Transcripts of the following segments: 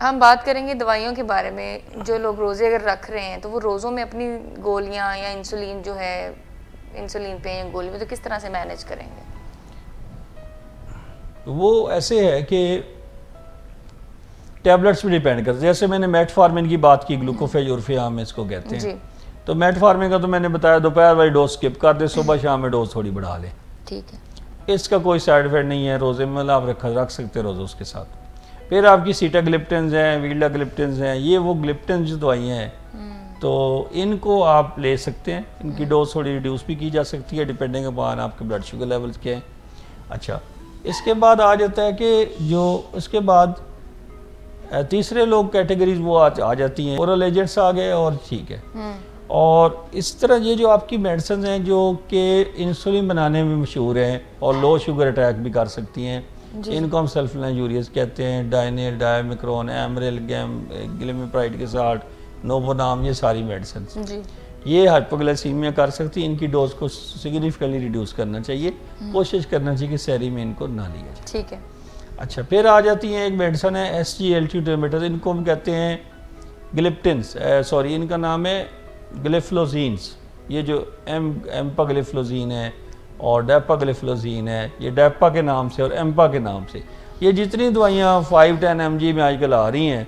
हम बात करेंगे दवाइयों के बारे में। जो लोग रोज़े अगर रख रहे हैं तो वो रोज़ों में अपनी गोलियां या इंसुलिन जो है, इंसुलिन पे या गोली में, तो किस तरह से मैनेज करेंगे? वो ऐसे है कि टैबलेट्स पे डिपेंड करते हैं। जैसे मैंने मेटफॉर्मिन की बात की, ग्लूकोफेजुरफियाम इसको कहते जी हैं। तो मेटफॉर्मिन का तो मैंने बताया दोपहर वाली डोज स्किप कर दे, सुबह शाम में डोज थोड़ी बढ़ा लें। ठीक है। इसका कोई साइड इफेक्ट नहीं है, रोज़े में आप रख सकते हैं रोज़े उसके साथ। फिर आपकी सीटाग्लिप्टिन्स हैं, वीलाग्लिप्टिन्स हैं, ये वो ग्लिप्टिन जो दवाइयाँ हैं, तो इनको आप ले सकते हैं। इनकी डोज थोड़ी रिड्यूस भी की जा सकती है डिपेंडिंग अपॉन आपके ब्लड शुगर लेवल्स के हैं। अच्छा, इसके बाद आ जाता है कि जो इसके बाद तीसरे लोग कैटेगरीज वो आ जाती हैं, ओरल एजेंट्स आ गए और ठीक है। और इस तरह ये जो आपकी मेडिसिन हैं जो कि इंसुलिन बनाने में मशहूर हैं और लो शुगर अटैक भी कर सकती हैं, इनको हम सल्फोनाइल यूरियस कहते हैं, डायनिल, डायमिक्रोन, एमरिल, ग्लिमिप्राइड के साथ, नोवोनाम, ये सारी मेडिसिन ये हाइपोग्लाइसीमिया कर सकती है। इनकी डोज को सिग्निफिकेंटली रिड्यूस करना चाहिए, कोशिश करना चाहिए कि सहरी में इनको ना लिया जाए। ठीक है। अच्छा, फिर आ जाती हैं एक मेडिसिन है SGLT इनहिबिटर्स, इनको हम कहते हैं ग्लिप्टिन्स, सॉरी इनका नाम है ग्लिफ्लोजीन्स। ये जो एम्पाग्लिफ्लोजीन है और डेपाग्लिफ्लोजीन है, ये डेपा के नाम से और एम्पा के नाम से, ये जितनी दवाइयाँ 5-10 mg में आजकल आ रही हैं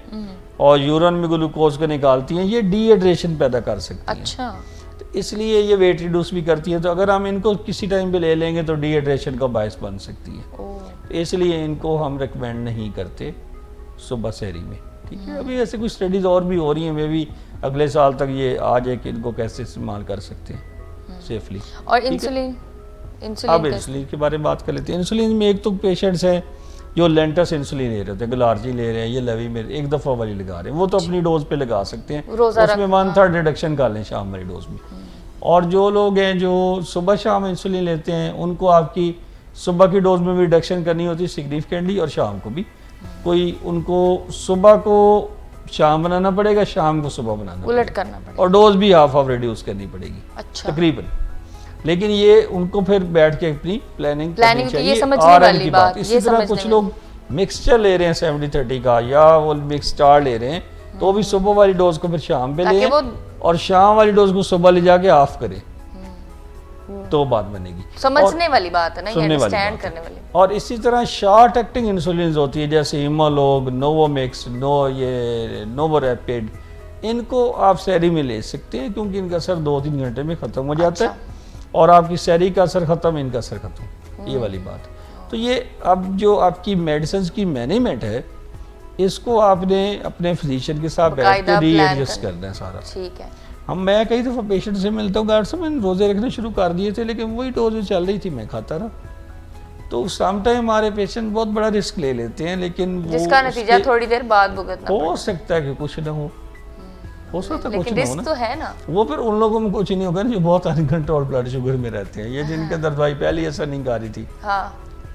और यूरिन में ग्लूकोज को निकालती हैं, ये डिहाइड्रेशन पैदा कर सकती हैं। अच्छा। तो इसलिए ये वेट रिड्यूस भी करती है। तो अगर हम इनको किसी टाइम पे ले लेंगे तो डिहाइड्रेशन का बायस बन सकती है। तो इसलिए इनको हम रिकमेंड नहीं करते सुबह सहरी में। ठीक है, अभी ऐसे कुछ स्टडीज़ और भी हो रही हैं, मे भी अगले साल तक ये आ जाए कि इनको कैसे इस्तेमाल कर सकते हैं सेफली। और इंसुलिन, अब इंसुलिन के बारे में बात कर लेते हैं। इंसुलिन में एक तो पेशेंट्स हैं जो लेंटस इंसुलिन ले रहे थे, गलार्जी ले रहे हैं, ये लेवी में एक दफ़ा वाली लगा रहे हैं, वो तो अपनी डोज पे लगा सकते हैं, उसमें 1/3 रिडक्शन कर लें शाम वाली डोज में। और जो लोग हैं जो सुबह शाम इंसुलिन लेते हैं, उनको आपकी सुबह की डोज में भी रिडक्शन करनी होती है सिग्निफिकेंटली, और शाम को भी। कोई उनको सुबह को शाम बनाना पड़ेगा, शाम को सुबह बनाना उलट करना पड़ेगा, और डोज भी हाफ रिड्यूस करनी पड़ेगी। अच्छा। तकरीबन। लेकिन ये उनको फिर बैठ के अपनी प्लानिंग करनी चाहिए। ये समझने वाली बात। इसी तरह कुछ लोग मिक्सचर ले रहे हैं 70-30 का, या वो मिक्स स्टार ले रहे हैं, तो भी सुबह वाली डोज को फिर शाम पे लें और शाम वाली डोज को सुबह ले जाके ऑफ करें, तो बात बनेगी। समझने वाली बात है ना, अंडरस्टैंड करने वाली। और इसी तरह शॉर्ट एक्टिंग इंसुलिन होती है, जैसे हिमालोग, नोवोमिक्स, नोवोरैपिड, इनको आप सहरी में ले सकते हैं क्योंकि इनका असर 2-3 घंटे में ख़त्म हो जाता है, और आपकी सहरी का असर ख़त्म, इनका असर ख़त्म, ये वाली बात। तो ये अब जो आपकी मेडिसिन की मैनेजमेंट है, इसको आपने अपने फिजिशियन के साथ बैठ के रीएडजस्ट करना है सारा। ठीक है। मैं कई दफ़ा पेशेंट से मिलता हूँ, डॉक्टर साहब मैंने रोज़े रखने शुरू कर दिए थे लेकिन वही डोज चल रही थी, मैं खाता रहा। तो सम टाइम हमारे पेशेंट बहुत बड़ा रिस्क ले लेते हैं, लेकिन जिसका नतीजा थोड़ी देर बाद भुगतना हो सकता है कि कुछ ना हो सकता है कुछ ना हो ना, तो है ना। वो फिर उन लोगों में कुछ नहीं होगा जो बहुत अनकंट्रोल ब्लड शुगर में रहते हैं, ये जिनके दवाई पहले ही असर नहीं कर रही थी। हाँ,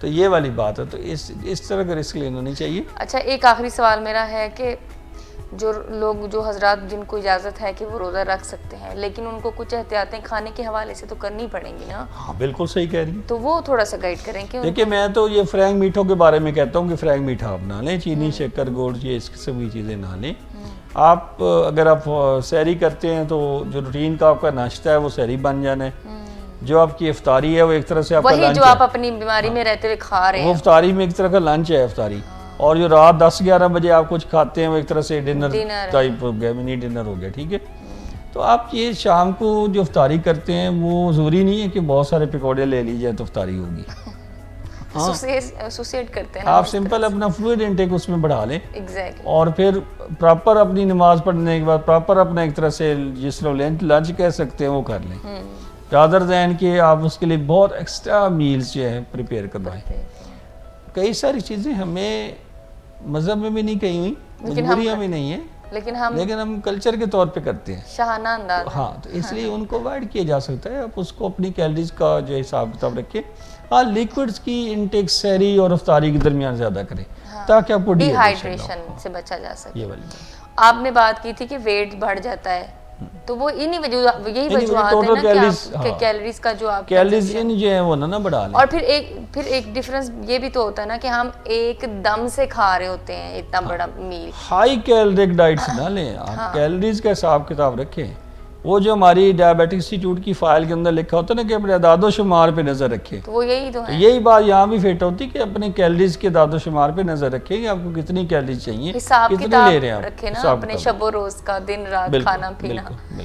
तो ये वाली बात है। तो इस तरह का रिस्क लेना नहीं चाहिए। अच्छा, एक आखिरी सवाल मेरा है कि जो लोग, जो हजरात जिनको इजाज़त है कि वो रोज़ा रख सकते हैं, लेकिन उनको कुछ एहतियातें खाने के हवाले से तो करनी पड़ेंगी ना। हाँ, बिल्कुल सही कह रही है। तो वो थोड़ा सा गाइड करें कि देखिए, मैं तो ये फ्रैंक मीठों के बारे में कहता हूँ कि फ्रैंक मीठा आप ना लें, चीनी, शक्कर, गुड़, ये इस किस्म की चीज़ें ना लें। आप अगर आप सहरी करते हैं तो जो रूटीन का आपका नाश्ता है वो सहरी बन जाना है, जो आपकी इफ्तारी है वो एक तरह से आपका लंच है, जो आप अपनी बीमारी में रहते हुए खा रहे हैं, वो इफ्तारी में एक तरह का लंच है इफ्तारी। और जो रात 10-11 बजे आप कुछ खाते हैं वो एक तरह से डिनर टाइप हो गया, मिनी डिनर हो गया। ठीक है, तो आप ये शाम को जो इफ्तारी करते हैं वो ज़रूरी नहीं है कि बहुत सारे पकौड़े ले लीजिए तो इफ्तारी होगी। एसोसिएट करते हैं आप सिंपल अपना फ्लूइड इनटेक उसमें बढ़ा लें। एग्जैक्टली। और फिर प्रॉपर अपनी नमाज पढ़ने के बाद प्रॉपर अपना एक तरह से जिस तरह लंच कह सकते हैं वो कर लें, रादर दैन कि आप उसके लिए बहुत एक्स्ट्रा मील्स जो है प्रिपेयर करवाएं। कई सारी चीज़ें हमें मज़हब में भी नहीं कही हुई, मजबूरियाँ भी नहीं है, लेकिन हम कल्चर के तौर पे करते हैं, शाहाना अंदाज। हाँ, तो इसलिए उनको अवॉइड किया जा सकता है। आप उसको अपनी कैलोरीज का जो हिसाब किताब रखें। हाँ, लिक्विड्स की इनटेक सहरी और इफ्तारी के दरमियान ज़्यादा करें, ताकि आपको डिहाइड्रेशन से बचा जा सके। ये वाली बात आपने बात की थी कि वेट बढ़ जाता है तो वो इन्हीं वजूहत यही इन्हीं वजूहत है total ना कि calories, आप हाँ। कैलोरीज का जो आप कैलोरीज इन जो है वो ना बढ़ा लें। और फिर एक डिफरेंस ये भी तो होता है ना कि हम एकदम से खा रहे होते हैं इतना बड़ा मील। हाई कैलोरिक डाइट्स ना लें आप, कैलोरीज का हिसाब किताब रखें। वो जो हमारी डायबिटिक इंस्टीट्यूट की फाइल के अंदर लिखा होता है ना कि अपने अदादो शुमार पे नज़र रखें, तो वो यही तो तो है। यही बात यहाँ भी फिट होती है कि अपने कैलोरीज के अदादो शुमार पे नज़र रखें कि आपको कितनी कैलोरीज चाहिए, हिसाब कितने किताब ले रहे हैं आप, रखे ना हिसाब अपने किताब। शबो रोज का, दिन रात बिल्कुल, खाना पीना। बिल्कुल, बिल्कुल।